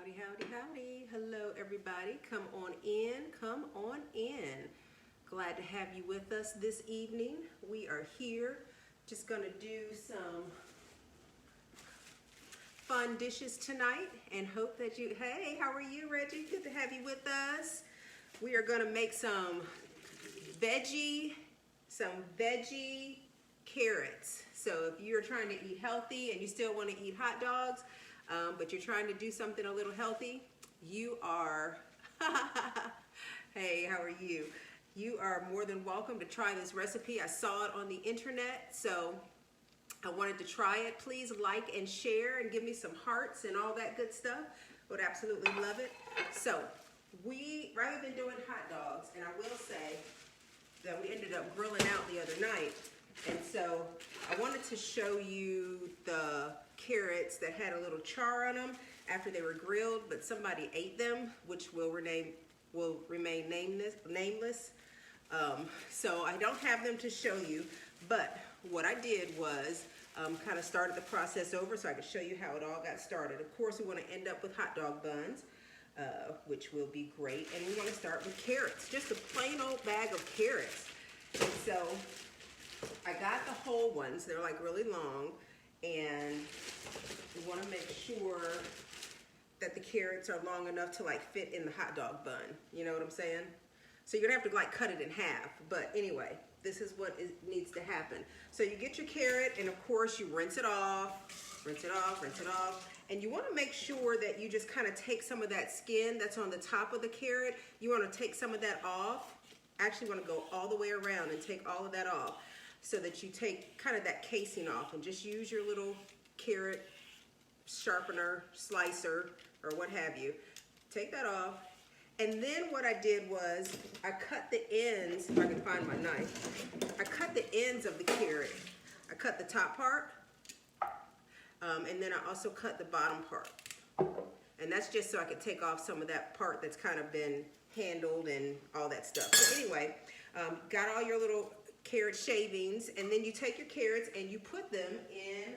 Howdy, howdy, howdy. Hello, everybody. Come on in. Come on in. Glad to have you with us this evening. We are here just going to do some fun dishes tonight and hope that you, hey, how are you, Reggie? Good to have you with us. We are going to make some veggie carrots. So if you're trying to eat healthy and you still want to eat hot dogs, but you're trying to do something a little healthy, you are, hey, how are you? You are more than welcome to try this recipe. I saw it on the internet, so I wanted to try it. Please like and share and give me some hearts and all that good stuff. Would absolutely love it. So we, rather than doing hot dogs, and I will say that we ended up grilling out the other night, and so I wanted to show you the carrots that had a little char on them after they were grilled, but somebody ate them, which will remain nameless. So I don't have them to show you, but what I did was kind of started the process over so I could show you how it all got started. Of course, we want to end up with hot dog buns, which will be great, and we want to start with carrots, just a plain old bag of carrots. And so I got the whole ones. They're like really long, and we want to make sure that the carrots are long enough to like fit in the hot dog bun. You know what I'm saying? So you're gonna have to like cut it in half. But anyway, this is what needs to happen. So you get your carrot, and of course you rinse it off, rinse it off, rinse it off. And you want to make sure that you just kind of take some of that skin that's on the top of the carrot. You want to take some of that off. Actually want to go all the way around and take all of that off, so that you take kind of that casing off and just use your little carrot sharpener, slicer, or what have you. Take that off. And then what I did was I cut the ends, if I can find my knife, I cut the ends of the carrot. I cut the top part, and then I also cut the bottom part. And that's just so I could take off some of that part that's kind of been handled and all that stuff. So anyway, got all your little carrot shavings, and then you take your carrots and you put them in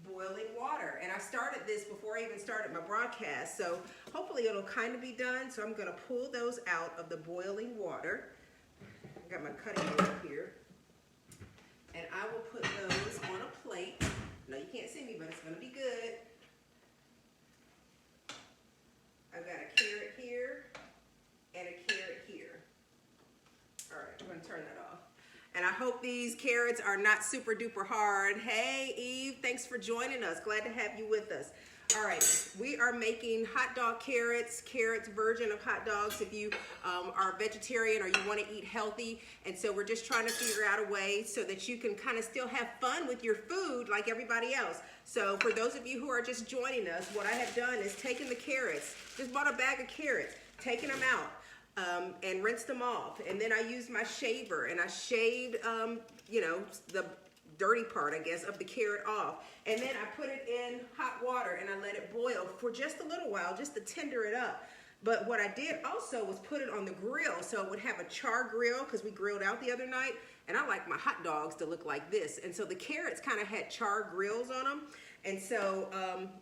boiling water. And I started this before I even started my broadcast, so hopefully it'll kind of be done. So I'm going to pull those out of the boiling water. I got my cutting board here, and I will put those on a plate. No, you can't see me, but it's going to be good. I've got a carrot here and a carrot here. All right, I'm going to turn that off. And I hope these carrots are not super duper hard. Hey, Eve, thanks for joining us. Glad to have you with us. All right, we are making hot dog carrots version of hot dogs if you are a vegetarian or you want to eat healthy. And so we're just trying to figure out a way so that you can kind of still have fun with your food like everybody else. So for those of you who are just joining us, what I have done is taken the carrots, just bought a bag of carrots, taken them out, and rinsed them off. And then I used my shaver and I shaved, you know, the dirty part, I guess, of the carrot off. And then I put it in hot water and I let it boil for just a little while, just to tender it up. But what I did also was put it on the grill so it would have a char grill, because we grilled out the other night, and I like my hot dogs to look like this. And so the carrots kind of had char grills on them. And so,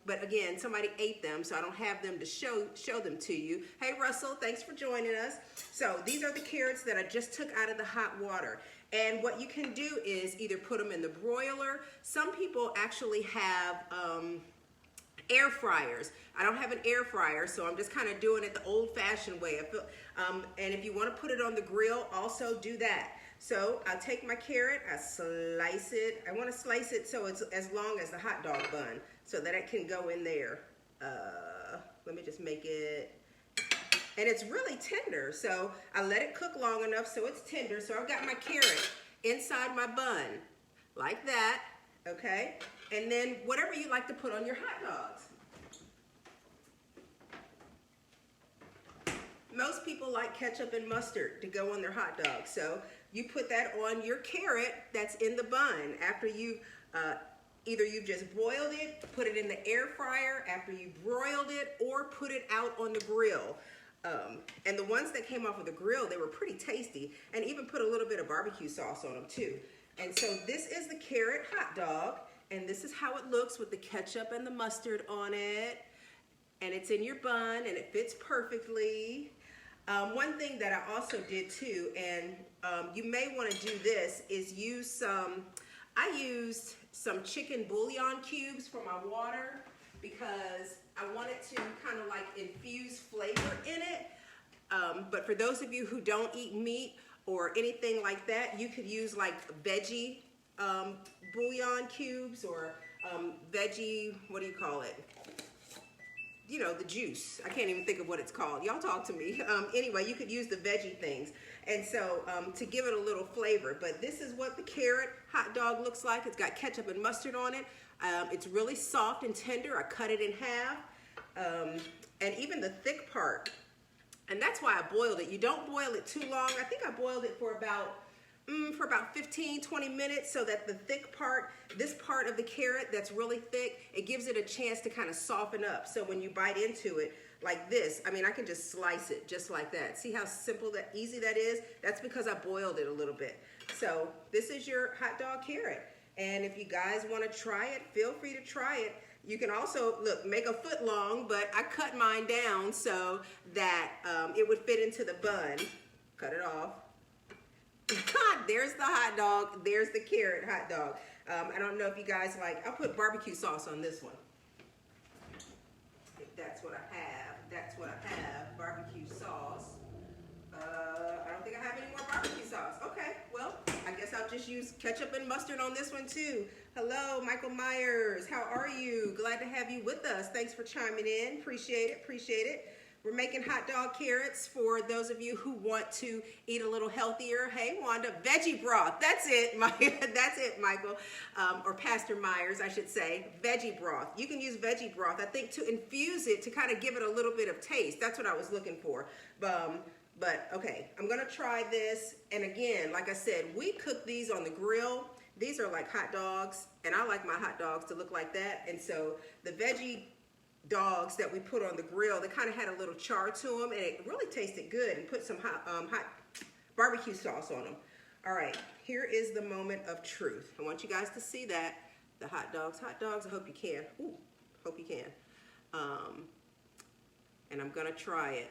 but again, somebody ate them, so I don't have them to show them to you. Hey, Russell, thanks for joining us. So these are the carrots that I just took out of the hot water. And what you can do is either put them in the broiler. Some people actually have air fryers. I don't have an air fryer, so I'm just kind of doing it the old-fashioned way. And if you want to put it on the grill, also do that. So I'll take my carrot, I slice it. I want to slice it so it's as long as the hot dog bun, so that it can go in there. Let me just make it. And it's really tender, so I let it cook long enough so it's tender. So I've got my carrot inside my bun, like that, okay? And then whatever you like to put on your hot dogs. Most people like ketchup and mustard to go on their hot dogs, so you put that on your carrot that's in the bun after you either you've just boiled it, put it in the air fryer after you broiled it, or put it out on the grill. And the ones that came off of the grill, they were pretty tasty, and even put a little bit of barbecue sauce on them too. And so this is the carrot hot dog, and this is how it looks with the ketchup and the mustard on it. and it's in your bun and it fits perfectly. One thing that I also did too, and you may want to do this, is I used some chicken bouillon cubes for my water because I wanted to kind of like infuse flavor in it. But for those of you who don't eat meat or anything like that, you could use like veggie bouillon cubes or veggie, what do you call it? You know, the juice. I can't even think of what it's called. Y'all talk to me. Anyway, you could use the veggie things. And so to give it a little flavor. But this is what the carrot hot dog looks like. It's got ketchup and mustard on it. It's really soft and tender. I cut it in half. And even the thick part. And that's why I boiled it. You don't boil it too long. I think I boiled it for about 15, 20 minutes so that the thick part, this part of the carrot that's really thick, it gives it a chance to kind of soften up. So when you bite into it like this, I mean, I can just slice it just like that. See how simple, easy that is? That's because I boiled it a little bit. So this is your hot dog carrot. And if you guys want to try it, feel free to try it. You can also, look, make a foot long, but I cut mine down so that it would fit into the bun. Cut it off. There's the hot dog. There's the carrot hot dog. I don't know if you guys like, I'll put barbecue sauce on this one. If that's what I have. That's what I have, barbecue sauce. I don't think I have any more barbecue sauce. Okay, well, I guess I'll just use ketchup and mustard on this one too. Hello, Michael Myers. How are you? Glad to have you with us. Thanks for chiming in. Appreciate it. Appreciate it. We're making hot dog carrots for those of you who want to eat a little healthier. Hey, Wanda, veggie broth. That's it, that's it, Michael. Or Pastor Myers, I should say. Veggie broth. You can use veggie broth, I think, to infuse it, to kind of give it a little bit of taste. That's what I was looking for. But okay, I'm going to try this. And again, like I said, we cook these on the grill. These are like hot dogs, and I like my hot dogs to look like that. And so the veggie dogs that we put on the grill, they kind of had a little char to them, and it really tasted good, and put some hot barbecue sauce on them. All right, here is the moment of truth. I want you guys to see that. The hot dogs, I hope you can. Ooh, hope you can. And I'm gonna try it.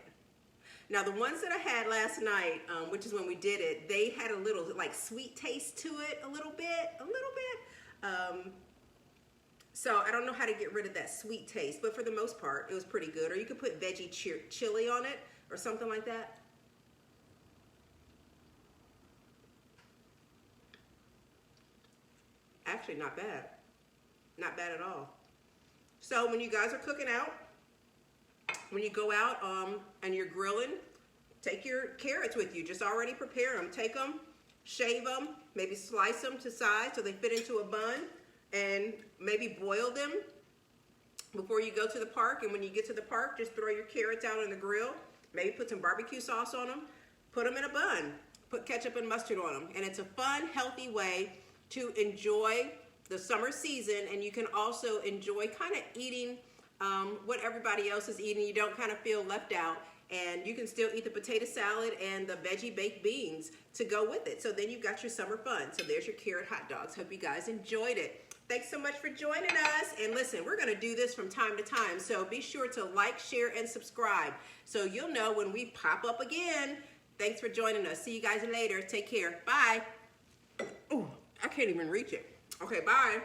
Now the ones that I had last night, which is when we did it, they had a little like sweet taste to it, a little bit. So I don't know how to get rid of that sweet taste, but for the most part, it was pretty good. Or you could put veggie chili on it or something like that. Actually, not bad. Not bad at all. So when you guys are cooking out, when you go out and you're grilling, take your carrots with you. Just already prepare them. Take them, shave them, maybe slice them to size so they fit into a bun, and maybe boil them before you go to the park. And when you get to the park, just throw your carrots out on the grill. Maybe put some barbecue sauce on them. Put them in a bun. Put ketchup and mustard on them. And it's a fun, healthy way to enjoy the summer season. And you can also enjoy kind of eating what everybody else is eating. You don't kind of feel left out. And you can still eat the potato salad and the veggie baked beans to go with it. So then you've got your summer fun. So there's your carrot hot dogs. Hope you guys enjoyed it. Thanks so much for joining us. And listen, we're going to do this from time to time. So be sure to like, share, and subscribe so you'll know when we pop up again. Thanks for joining us. See you guys later. Take care. Bye. Ooh, I can't even reach it. Okay, bye.